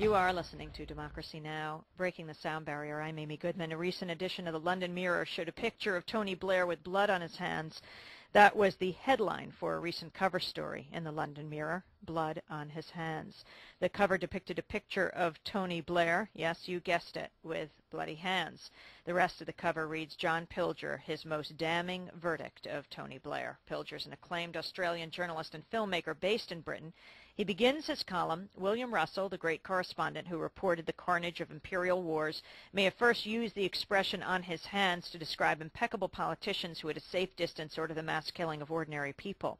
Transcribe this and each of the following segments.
You are listening to Democracy Now! Breaking the sound barrier. I'm Amy Goodman. A recent edition of the London Mirror showed a picture of Tony Blair with blood on his hands. That was the headline for a recent cover story in the London Mirror, Blood on His Hands. The cover depicted a picture of Tony Blair, yes, you guessed it, with bloody hands. The rest of the cover reads, John Pilger, his most damning verdict of Tony Blair. Pilger's an acclaimed Australian journalist and filmmaker based in Britain. He begins his column, William Russell, the great correspondent who reported the carnage of imperial wars, may have first used the expression on his hands to describe impeccable politicians who at a safe distance order the mass killing of ordinary people.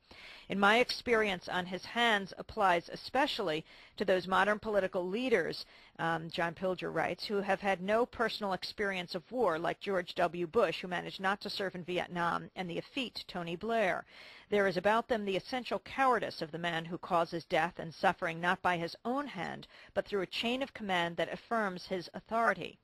In my experience, on his hands applies especially to those modern political leaders, John Pilger writes, who have had no personal experience of war, like George W.Bush, who managed not to serve in Vietnam, and the effete Tony Blair. There is about them the essential cowardice of the man who causes death and suffering not by his own hand, but through a chain of command that affirms his authority.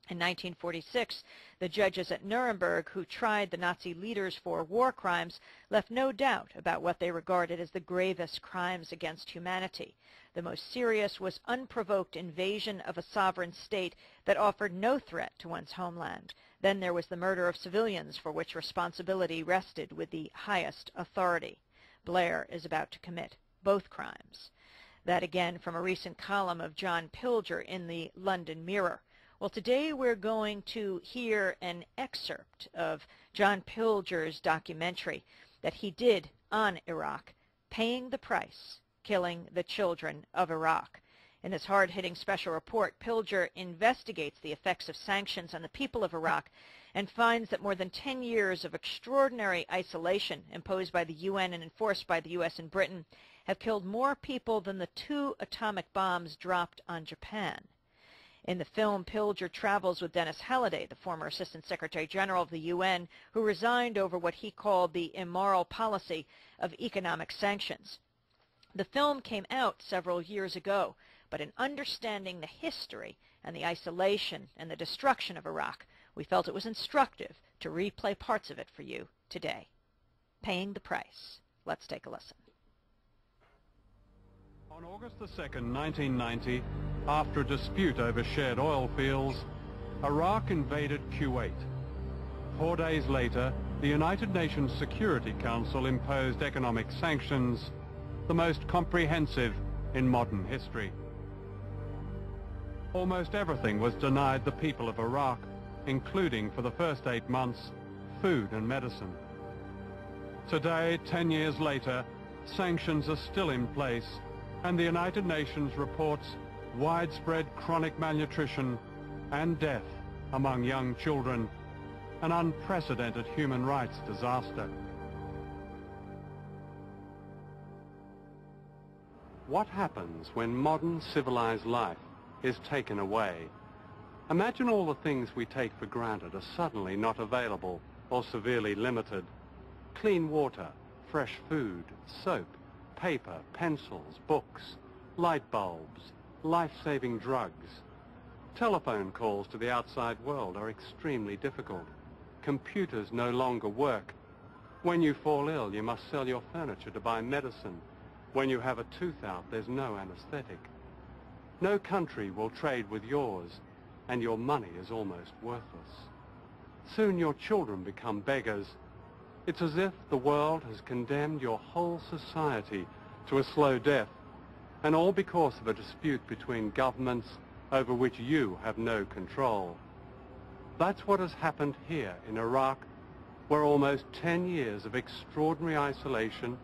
In 1946, the judges at Nuremberg who tried the Nazi leaders for war crimes left no doubt about what they regarded as the gravest crimes against humanity. The most serious was unprovoked invasion of a sovereign state that offered no threat to one's homeland. Then there was the murder of civilians for which responsibility rested with the highest authority. Blair is about to commit both crimes. That again from a recent column of John Pilger in the London Mirror. Well, today we're going to hear an excerpt of John Pilger's documentary that he did on Iraq, Paying the Price, Killing the Children of Iraq. In this hard-hitting special report, Pilger investigates the effects of sanctions on the people of Iraq and finds that more than 10 years of extraordinary isolation imposed by the UN and enforced by the U.S. and Britain have killed more people than the 2 atomic bombs dropped on Japan. In the film, Pilger travels with Dennis Halliday, the former Assistant Secretary General of the UN, who resigned over what he called the immoral policy of economic sanctions. The film came out several years ago, but in understanding the history and the isolation and the destruction of Iraq, we felt it was instructive to replay parts of it for you today. Paying the Price. Let's take a listen. On August 2nd, 1990, after a dispute over shared oil fields, Iraq invaded Kuwait. 4 days later, the United Nations Security Council imposed economic sanctions, the most comprehensive in modern history. Almost everything was denied the people of Iraq, including, for the first 8 months, food and medicine. Today, 10 years later, sanctions are still in place, and the United Nations reports widespread chronic malnutrition and death among young children, an unprecedented human rights disaster. What happens when modern civilized life is taken away? Imagine all the things we take for granted are suddenly not available or severely limited. Clean water, fresh food, soap, paper, pencils, books, light bulbs, life-saving drugs. Telephone calls to the outside world are extremely difficult. Computers no longer work. When you fall ill, you must sell your furniture to buy medicine. When you have a tooth out, there's no anesthetic. No country will trade with yours, and your money is almost worthless. Soon your children become beggars. It's as if the world has condemned your whole society to a slow death, and all because of a dispute between governments over which you have no control. That's what has happened here in Iraq, where almost 10 years of extraordinary isolation,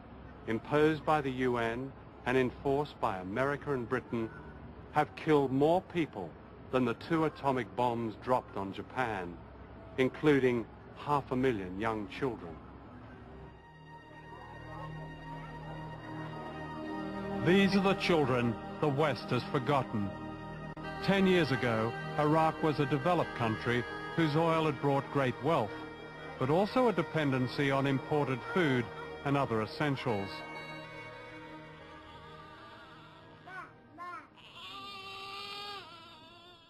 imposed by the UN and enforced by America and Britain, have killed more people than the 2 atomic bombs dropped on Japan, including 500,000 young children. These are the children the West has forgotten. 10 years ago, Iraq was a developed country whose oil had brought great wealth, but also a dependency on imported food and other essentials.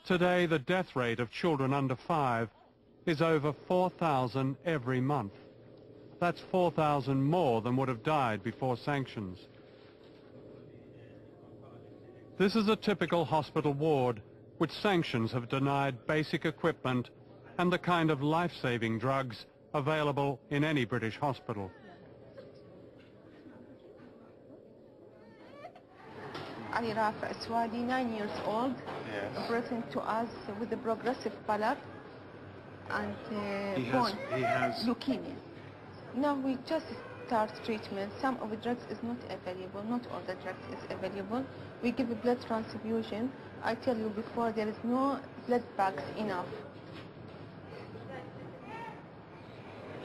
Today, the death rate of children under 5 is over 4,000 every month. That's 4,000 more than would have died before sanctions. This is a typical hospital ward, which sanctions have denied basic equipment and the kind of life-saving drugs available in any British hospital. Ali Rafa Aswadi, 9 years old, Yes. present to us with a progressive pallor and He has leukemia. Now we just start treatment. Some of the drugs is not available, not all the drugs is available. We give a blood transfusion. I tell you before, there is no blood bags enough.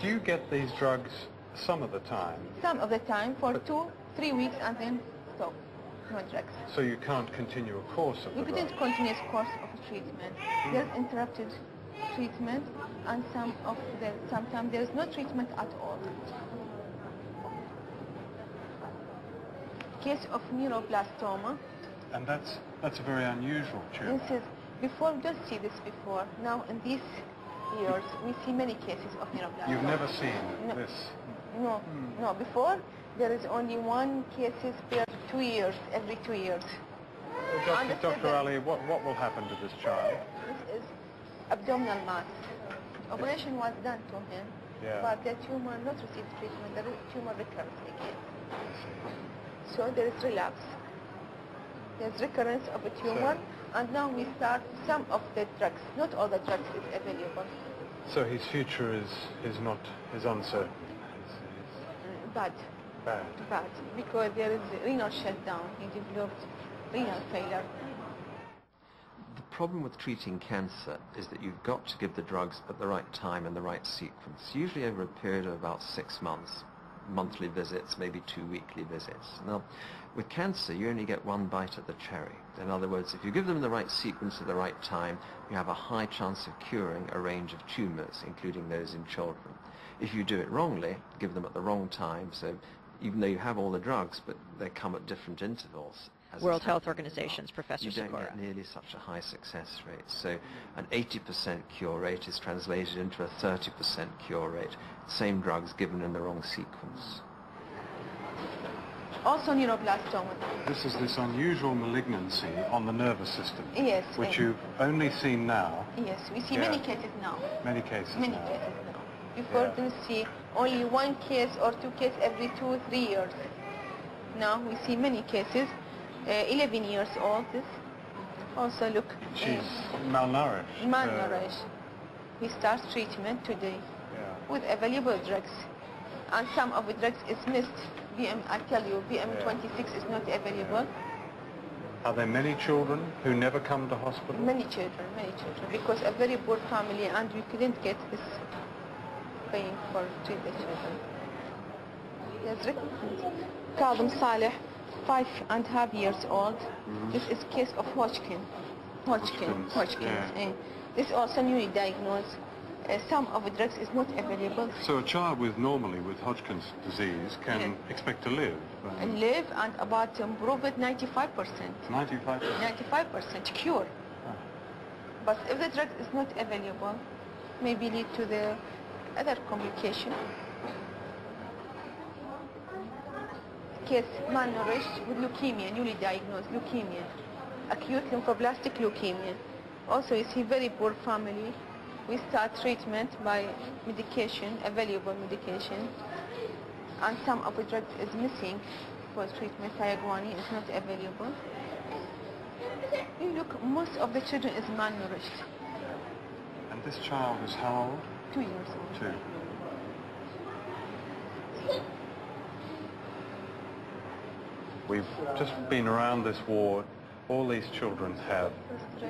Do you get these drugs some of the time? Some of the time for 2-3 weeks and then stop. No drugs. So you can't continue a course of We the couldn't drug? continuous course of treatment. There's interrupted treatment, and sometimes there's no treatment at all. Case of neuroblastoma. And that's a very unusual tumor. This is before, we don't see this before. Now in these years we see many cases of neuroblastoma. You've never seen No. this? No. Before there is only one cases per 2 years, every 2 years. Dr. Ali, what will happen to this child? This is abdominal mass. Operation was done to him, but the tumor not received treatment. The tumor recurs again. So there is relapse. There's recurrence of a tumor, and now we start some of the drugs. Not all the drugs is available. So his future is uncertain. Bad, because there is renal shutdown. He developed renal failure. The problem with treating cancer is that you've got to give the drugs at the right time and the right sequence, usually over a period of about 6 months, monthly visits, maybe 2 weekly visits. Now, with cancer, you only get one bite at the cherry. In other words, if you give them the right sequence at the right time, you have a high chance of curing a range of tumors, including those in children. If you do it wrongly, give them at the wrong time, so even though you have all the drugs, but they come at different intervals. World Health Organization's Professor You don't Sikora. get nearly such a high success rate. So an 80% cure rate is translated into a 30% cure rate. Same drugs given in the wrong sequence. Also neuroblastoma. This is this unusual malignancy on the nervous system, Yes. which you've only seen now. Yes, we see many cases now. Many cases Many now. cases now. Before we see only 1 case or 2 cases every 2-3 years. Now we see many cases. 11 years old. This also look. She's malnourished. Malnourished. We start treatment today with available drugs, and some of the drugs is missed. I tell you, BM26 is not available. Are there many children who never come to hospital? Many children, because a very poor family, and we couldn't get this paying for treat the children. Yes, Kadam Saleh, 5.5 years old. This is case of Hodgkin's. This is also newly diagnosed. Some of the drugs is not available. So a child normally with Hodgkin's disease can expect to live? Live and about improve it 95%. 95%? 95% cure. But if the drug is not available, maybe lead to the other complication. Case malnourished with leukemia, newly diagnosed leukemia, acute lymphoblastic leukemia. Also, you see very poor family. We start treatment by medication, available medication, and some of the drugs is missing for treatment. Thiaguani is not available. You look, most of the children is malnourished. And this child is how old? 2 years old. 2. We've just been around this ward. All these children have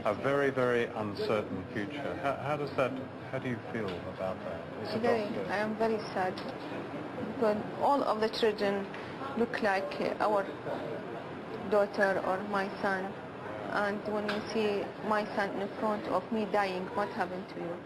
a very, very uncertain future. How do you feel about that as a doctor? I am very sad, because all of the children look like our daughter or my son. And when you see my son in front of me dying, what happened to you?